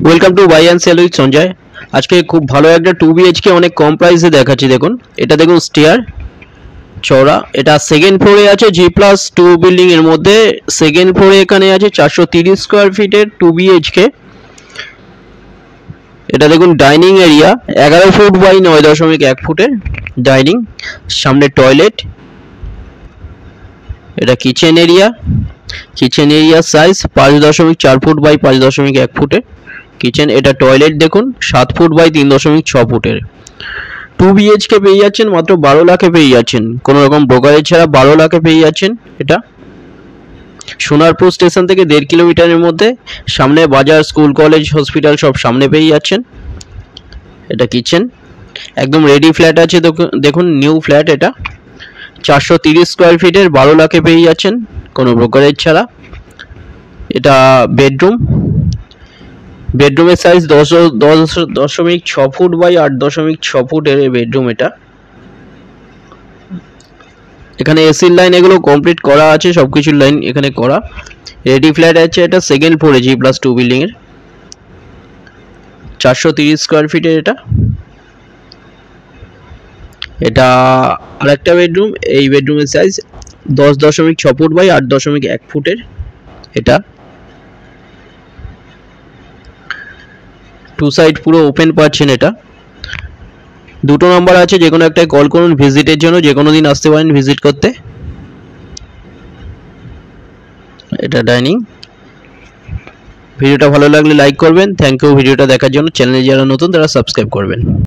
Welcome to buy and sell with Sanjay. আজকে খুব ভালো একটা 2BHK অনেক কম প্রাইসে দেখাচ্ছি। দেখুন, এটা দেখুন স্টেয়ার চওড়া, এটা সেকেন্ড ফ্লোরে আছে, G+2 বিল্ডিং এর মধ্যে সেকেন্ড ফ্লোরে এখানে আছে 430 স্কোয়ার ফিটের 2BHK। এটা দেখুন ডাইনিং এরিয়া 11 ফুট বাই 9.1 ফুটের ডাইনিং, সামনে টয়লেট। এটা kitchen area size 5.4 foot by 5.1 ফুটের কিচেন। এটা টয়লেট দেখুন 7 ফুট বাই 3.6 ফুটের। 2BHK পেয়ে যাচ্ছেন মাত্র 12 লাখে পেয়ে যাচ্ছেন, কোনো রকম ব্রোকারেজ ছাড়া 12 লাখে পেয়ে যাচ্ছেন। এটা সোনারপুর স্টেশন থেকে 1.5 কিলোমিটারের মধ্যে, সামনে বাজার, স্কুল, কলেজ, হসপিটাল সব সামনে পেয়ে যাচ্ছেন। এটা কিচেন একদম রেডি ফ্ল্যাট আছে, দেখুন নিউ ফ্ল্যাট। এটা 430 স্কোয়ার ফিটের 12 লাখে পেয়ে যাচ্ছেন কোনো ব্রোকারেজ ছাড়া। এটা বেডরুমের সাইজ 10.6 ফুট বাই 8.6 ফুটের বেডরুম। এটা এখানে এসির লাইন এগুলো কমপ্লিট করা আছে, সবকিছুর লাইন এখানে করা। রেডি ফ্ল্যাট আছে, এটা সেকেন্ড ফ্লোরে G+2 বিল্ডিং এর, 430 স্কোয়ার ফিটের। এটা আরেকটা বেডরুম, এই বেডরুমের সাইজ 10.6 ফুট বাই 8.1 ফুটের। এটা টু সাইড পুরো ওপেন পাচ্ছেন। এটা দুটো নাম্বার আছে, যে কোনো একটাই কল করুন ভিজিটের জন্য, যে কোনো দিন আসতে পারেন ভিজিট করতে। এটা ডাইনিং। ভিডিওটা ভালো লাগলে লাইক করবেন। থ্যাংক ইউ ভিডিওটা দেখার জন্য। চ্যানেলে যারা নতুন তারা সাবস্ক্রাইব করবেন।